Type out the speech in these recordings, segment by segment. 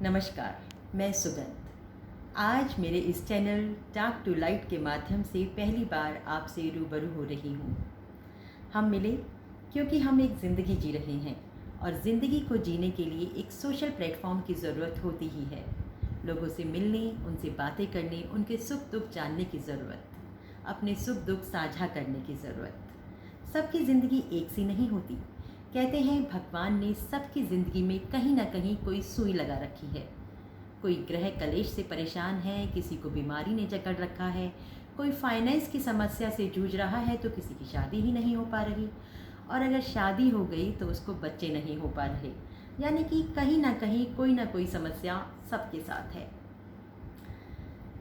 नमस्कार, मैं सुगंध। आज मेरे इस चैनल डार्क टू लाइट के माध्यम से पहली बार आपसे रूबरू हो रही हूँ। हम मिले क्योंकि हम एक ज़िंदगी जी रहे हैं और ज़िंदगी को जीने के लिए एक सोशल प्लेटफॉर्म की ज़रूरत होती ही है। लोगों से मिलने, उनसे बातें करने, उनके सुख दुख जानने की ज़रूरत, अपने सुख दुख साझा करने की ज़रूरत। सबकी ज़िंदगी एक सी नहीं होती। कहते हैं भगवान ने सबकी ज़िंदगी में कहीं ना कहीं कोई सुई लगा रखी है। कोई ग्रह कलेश से परेशान है, किसी को बीमारी ने जकड़ रखा है, कोई फाइनेंस की समस्या से जूझ रहा है तो किसी की शादी ही नहीं हो पा रही, और अगर शादी हो गई तो उसको बच्चे नहीं हो पा रहे। यानी कि कहीं ना कोई समस्या सबके साथ है।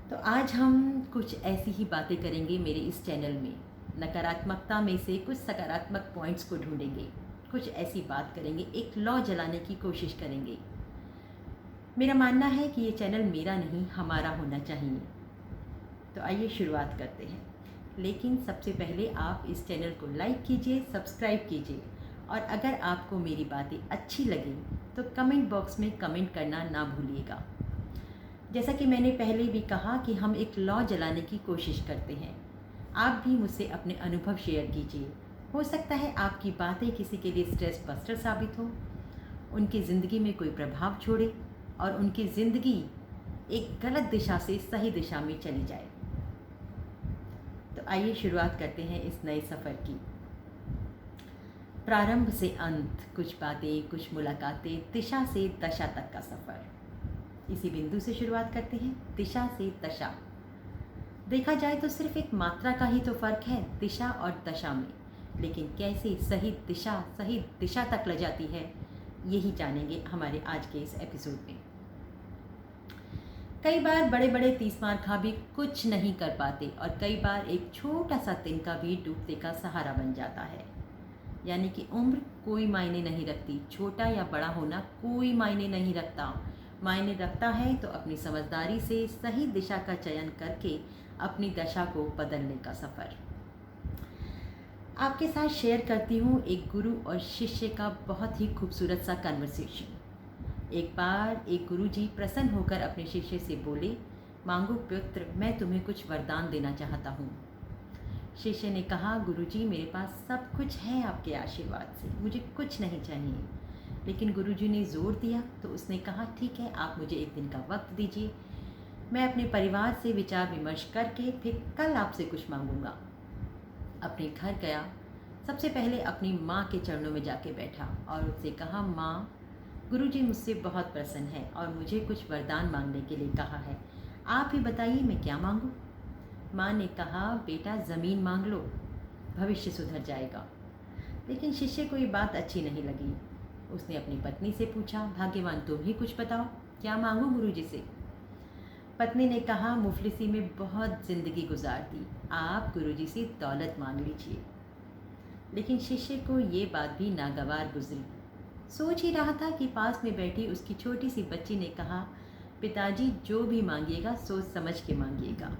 तो आज हम कुछ ऐसी ही बातें करेंगे मेरे इस चैनल में। नकारात्मकता में से कुछ सकारात्मक पॉइंट्स को ढूंढेंगे, कुछ ऐसी बात करेंगे, एक लौ जलाने की कोशिश करेंगे। मेरा मानना है कि ये चैनल मेरा नहीं, हमारा होना चाहिए। तो आइए शुरुआत करते हैं। लेकिन सबसे पहले आप इस चैनल को लाइक कीजिए, सब्सक्राइब कीजिए, और अगर आपको मेरी बातें अच्छी लगें तो कमेंट बॉक्स में कमेंट करना ना भूलिएगा। जैसा कि मैंने पहले भी कहा कि हम एक लौ जलाने की कोशिश करते हैं। आप भी मुझसे अपने अनुभव शेयर कीजिए। हो सकता है आपकी बातें किसी के लिए स्ट्रेस बस्टर साबित हो, उनकी ज़िंदगी में कोई प्रभाव छोड़े और उनकी ज़िंदगी एक गलत दिशा से सही दिशा में चली जाए। तो आइए शुरुआत करते हैं इस नए सफ़र की। प्रारंभ से अंत, कुछ बातें, कुछ मुलाकातें, दिशा से दशा तक का सफ़र। इसी बिंदु से शुरुआत करते हैं, दिशा से दशा। देखा जाए तो सिर्फ एक मात्रा का ही तो फ़र्क है दिशा और दशा में, लेकिन कैसे सही दिशा तक ले जाती है, यही जानेंगे हमारे आज के इस एपिसोड में। कई बार बड़े बड़े तीसमार खा भी कुछ नहीं कर पाते, और कई बार एक छोटा सा तिनका भी डूबते का सहारा बन जाता है। यानी कि उम्र कोई मायने नहीं रखती, छोटा या बड़ा होना कोई मायने नहीं रखता। मायने रखता है तो अपनी समझदारी से सही दिशा का चयन करके अपनी दशा को बदलने का सफ़र। आपके साथ शेयर करती हूँ एक गुरु और शिष्य का बहुत ही खूबसूरत सा कन्वर्सेशन। एक बार एक गुरुजी प्रसन्न होकर अपने शिष्य से बोले, मांगो पुत्र, मैं तुम्हें कुछ वरदान देना चाहता हूँ। शिष्य ने कहा, गुरुजी मेरे पास सब कुछ है आपके आशीर्वाद से, मुझे कुछ नहीं चाहिए। लेकिन गुरुजी ने जोर दिया तो उसने कहा, ठीक है, आप मुझे एक दिन का वक्त दीजिए, मैं अपने परिवार से विचार विमर्श करके फिर कल आपसे कुछ मांगूंगा। अपने घर गया, सबसे पहले अपनी माँ के चरणों में जाके बैठा और उससे कहा, माँ, गुरुजी मुझसे बहुत प्रसन्न है और मुझे कुछ वरदान मांगने के लिए कहा है, आप ही बताइए मैं क्या मांगूं। माँ ने कहा, बेटा ज़मीन मांग लो, भविष्य सुधर जाएगा। लेकिन शिष्य को ये बात अच्छी नहीं लगी। उसने अपनी पत्नी से पूछा, भाग्यवान तुम ही कुछ बताओ, क्या मांगूं गुरुजी से। पत्नी ने कहा, मुफलिसी में बहुत ज़िंदगी गुजार दी, आप गुरुजी से दौलत मांग लीजिए। लेकिन शिष्य को ये बात भी नागवार गुजरी। सोच ही रहा था कि पास में बैठी उसकी छोटी सी बच्ची ने कहा, पिताजी जो भी मांगिएगा सोच समझ के मांगिएगा।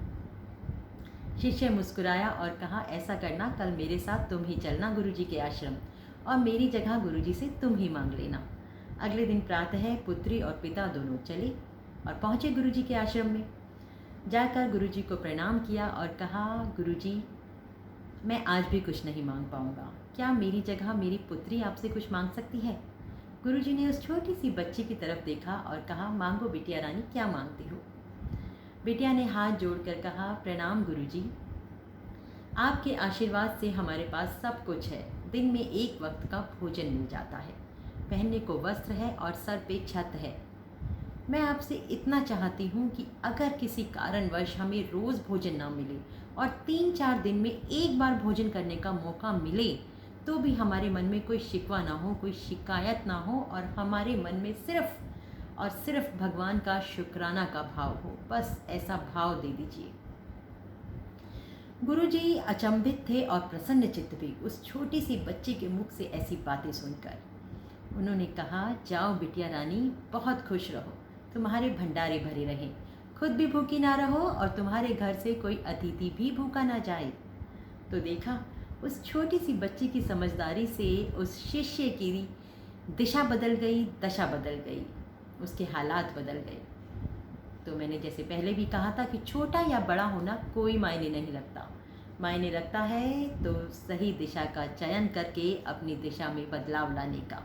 शिष्य मुस्कुराया और कहा, ऐसा करना, कल मेरे साथ तुम ही चलना गुरुजी के आश्रम और मेरी जगह गुरुजी से तुम ही मांग लेना। अगले दिन प्रातः पुत्री और पिता दोनों चले और पहुँचे गुरुजी के आश्रम में। जाकर गुरुजी को प्रणाम किया और कहा, गुरुजी मैं आज भी कुछ नहीं मांग पाऊँगा, क्या मेरी जगह मेरी पुत्री आपसे कुछ मांग सकती है। गुरुजी ने उस छोटी सी बच्ची की तरफ देखा और कहा, मांगो बिटिया रानी, क्या मांगती हो। बिटिया ने हाथ जोड़कर कहा, प्रणाम गुरुजी, आपके आशीर्वाद से हमारे पास सब कुछ है, दिन में एक वक्त का भोजन मिल जाता है, पहनने को वस्त्र है और सर पे छत है। मैं आपसे इतना चाहती हूँ कि अगर किसी कारणवश हमें रोज़ भोजन ना मिले और 3-4 दिन में एक बार भोजन करने का मौका मिले तो भी हमारे मन में कोई शिकवा ना हो, कोई शिकायत ना हो, और हमारे मन में सिर्फ और सिर्फ भगवान का शुक्राना का भाव हो। बस ऐसा भाव दे दीजिए। गुरुजी अचंभित थे और प्रसन्न चित्त भी उस छोटी सी बच्ची के मुख से ऐसी बातें सुनकर। उन्होंने कहा, जाओ बिटिया रानी, बहुत खुश रहो, तुम्हारे भंडारे भरे रहें, खुद भी भूखी ना रहो और तुम्हारे घर से कोई अतिथि भी भूखा ना जाए। तो देखा, उस छोटी सी बच्ची की समझदारी से उस शिष्य की दिशा बदल गई, दशा बदल गई। उसके हालात बदल गए। तो मैंने जैसे पहले भी कहा था कि छोटा या बड़ा होना कोई मायने नहीं रखता। मायने रखता है तो सही दिशा का चयन करके अपनी दिशा में बदलाव लाने का।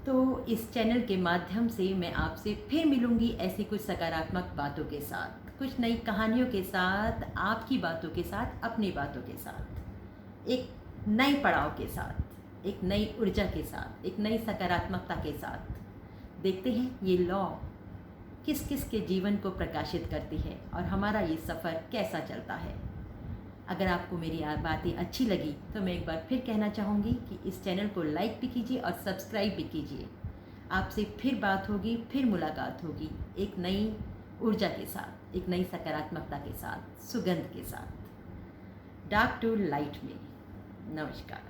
तो इस चैनल के माध्यम से मैं आपसे फिर मिलूंगी ऐसी कुछ सकारात्मक बातों के साथ, कुछ नई कहानियों के साथ, आपकी बातों के साथ, अपनी बातों के साथ, एक नए पड़ाव के साथ, एक नई ऊर्जा के साथ, एक नई सकारात्मकता के साथ। देखते हैं ये लॉ किस किस के जीवन को प्रकाशित करती है और हमारा ये सफ़र कैसा चलता है। अगर आपको मेरी बातें अच्छी लगी तो मैं एक बार फिर कहना चाहूँगी कि इस चैनल को लाइक भी कीजिए और सब्सक्राइब भी कीजिए। आपसे फिर बात होगी, फिर मुलाकात होगी एक नई ऊर्जा के साथ, एक नई सकारात्मकता के साथ, सुगंध के साथ। डार्क टू लाइट में। नमस्कार।